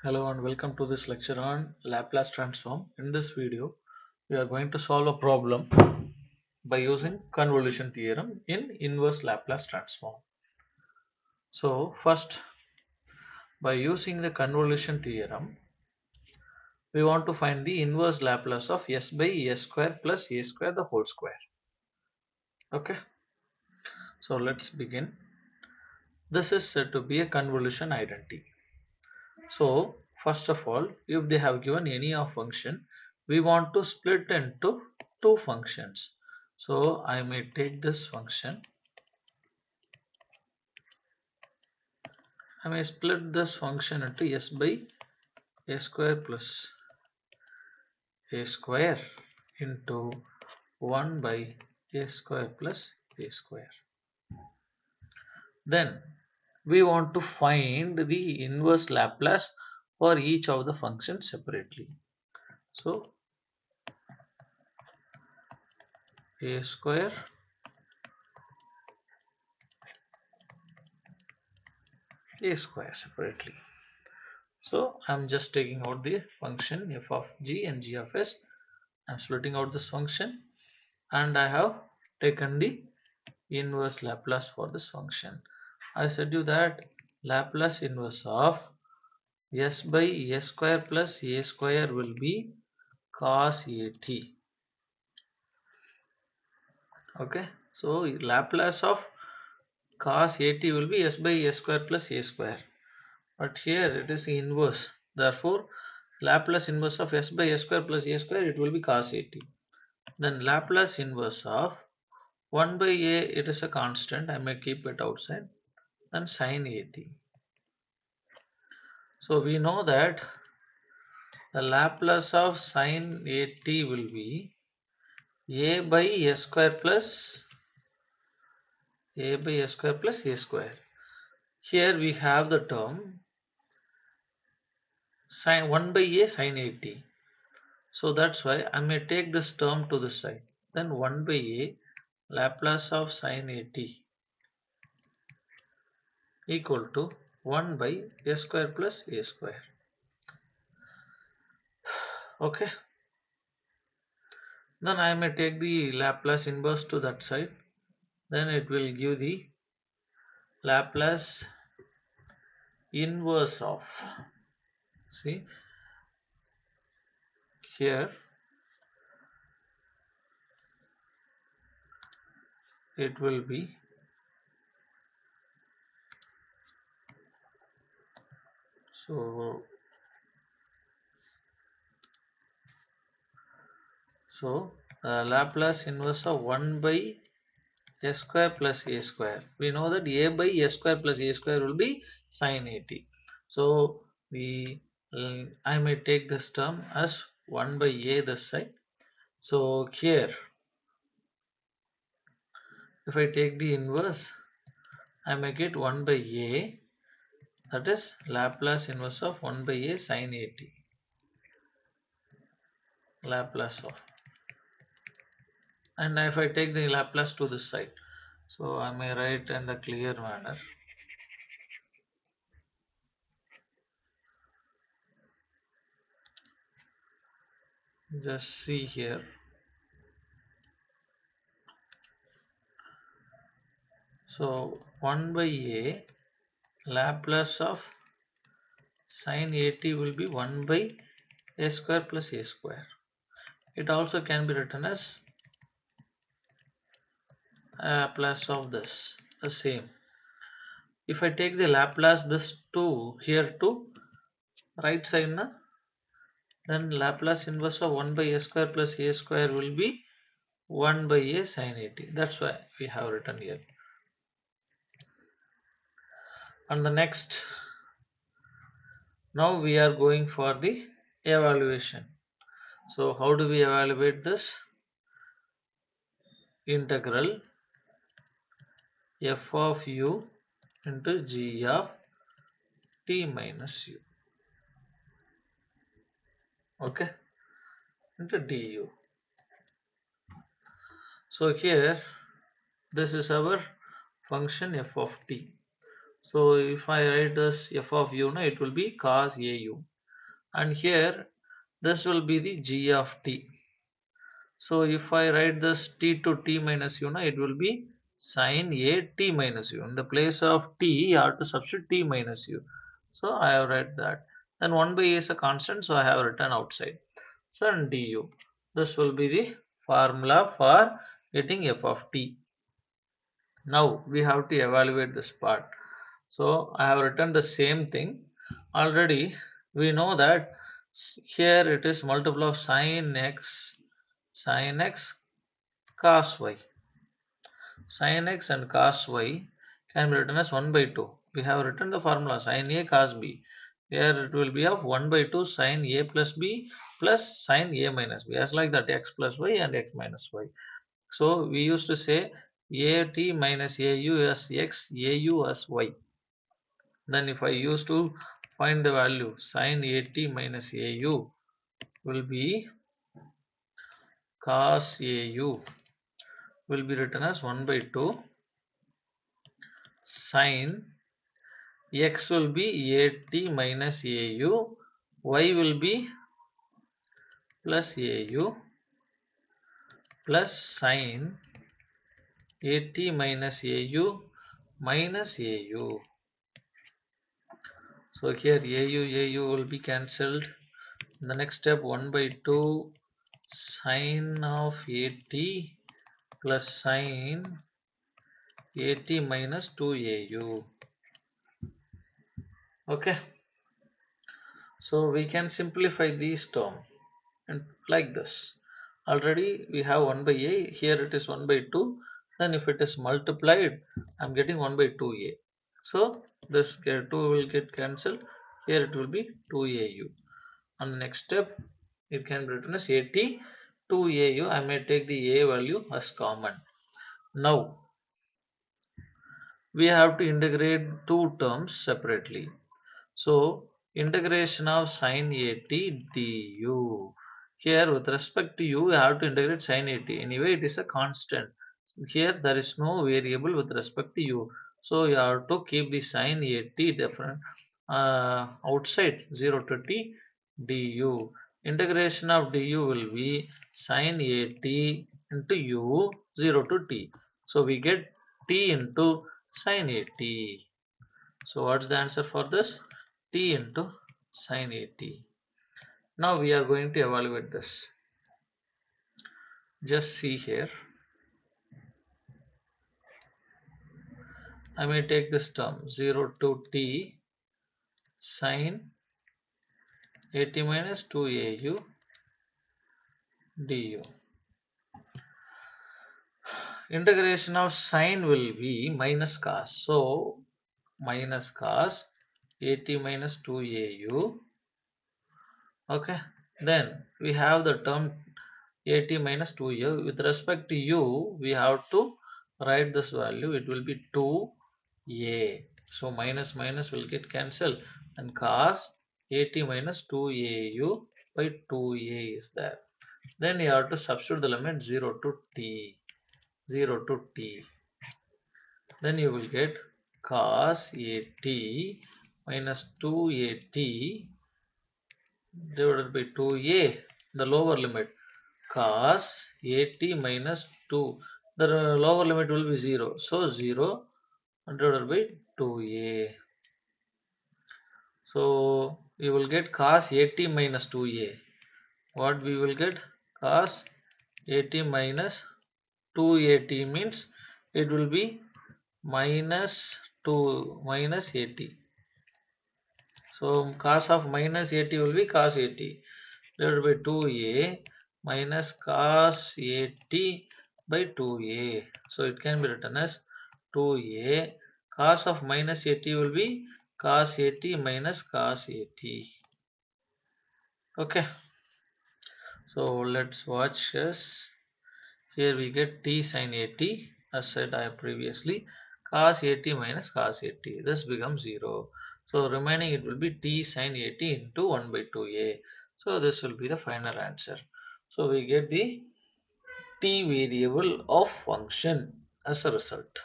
Hello and welcome to this lecture on Laplace transform. In this video, we are going to solve a problem by using convolution theorem in inverse Laplace transform. So first, by using the convolution theorem, we want to find the inverse Laplace of s by s square plus a square the whole square. Okay, so let's begin. This is said to be a convolution identity. So first of all, if they have given any of function, we want to split into two functions. So I may take this function. I may split this function into s by a square plus a square into 1 by a square plus a square. Then we want to find the inverse Laplace for each of the functions separately. So a square separately. So I'm just taking out the function f of g and g of s. I'm splitting out this function and I have taken the inverse Laplace for this function. I said you that Laplace inverse of s by s square plus a square will be cos at. Okay, so Laplace of cos at will be s by s square plus a square. But here it is inverse. Therefore, Laplace inverse of s by s square plus a square, it will be cos at. Then Laplace inverse of 1 by a, it is a constant. I may keep it outside. Then sin at. So we know that the Laplace of sin at will be a by s square plus a square. Here we have the term sin 1 by a sin at. So that's why I may take this term to the side. Then 1 by a Laplace of sin at equal to 1 by a square plus a square. Okay. Then I may take the Laplace inverse to that side. Then it will give the Laplace inverse of, see here it will be Laplace inverse of 1 by s square plus a square. We know that a by s square plus a square will be sin at. So I may take this term as 1 by a this side. So here if I take the inverse, I may get 1 by a, that is Laplace inverse of 1 by a sin at. Laplace of, and if I take the Laplace to this side, so I may write in a clear manner. Just see here. So 1 by a Laplace of sin at will be 1 by a square plus a square. It also can be written as Laplace of this, the same. If I take the Laplace this 2 here to right side na, then Laplace inverse of 1 by a square plus a square will be 1 by a sin at. That's why we have written here. And the next, now we are going for the evaluation. So how do we evaluate this? Integral f of u into g of t minus u, okay, into du. So here this is our function f of t. So if I write this f of u, now it will be cos au. and here this will be the g of t. So if I write this t to t minus u, now it will be sine a t minus u. In the place of t, you have to substitute t minus u. So I have read that. Then 1 by a is a constant, so I have written outside. So and du. This will be the formula for getting f of t. Now we have to evaluate this part. So I have written the same thing. Already we know that here it is multiple of sin x cos y. Sin x and cos y can be written as 1 by 2. We have written the formula sin a cos b. Here it will be of 1 by 2 sin a plus b plus sin a minus b. As like that, x plus y and x minus y. So we used to say at minus au as x, au as y. Then if I use to find the value, sin at minus au will be cos au will be written as 1 by 2 sin x will be at minus au, y will be plus au plus sin at minus au minus au. So here au will be cancelled. In the next step, 1 by 2 sin of at plus sin at minus 2au. Okay, so we can simplify these terms and like this. Already we have 1 by a, here it is 1 by 2. Then if it is multiplied, I'm getting 1 by 2a. So this 2 will get cancelled. Here it will be 2au. On the next step, it can be written as at 2au. I may take the a value as common. Now we have to integrate two terms separately. So integration of sin at du. Here with respect to u, you have to integrate sin at. Anyway, it is a constant. Here there is no variable with respect to u. So you have to keep the sin at different outside 0 to t du. Integration of du will be sin at into u 0 to t. So we get t into sin at. So what's the answer for this? T into sin at. Now we are going to evaluate this. Just see here. I may take this term 0 to t sin at minus 2au du. Integration of sine will be minus cos. So minus cos at minus 2au. Okay. Then we have the term at minus 2u. With respect to u, we have to write this value. It will be 2a. So minus minus will get cancelled, and cos at minus 2au by 2a is there. Then you have to substitute the limit 0 to t. 0 to t. Then you will get cos at minus 2at divided by 2a, the lower limit, cos at minus 2. The lower limit will be 0. So 0 divided by 2a. So you will get cos at minus 2a. What we will get? Cos at minus 2at means it will be minus 2 minus 80. So cos of minus 80 will be cos 80 divided by 2a minus cos 80 by 2a. So it can be written as 2a. Cos of minus 80 will be cos 80 minus cos 80. Okay. So let's watch this. Here we get t sin 80 as said I previously. Cos 80 minus cos 80. This becomes 0. So remaining it will be t sin 80 into 1 by 2a. So this will be the final answer. So we get the t variable of function as a result.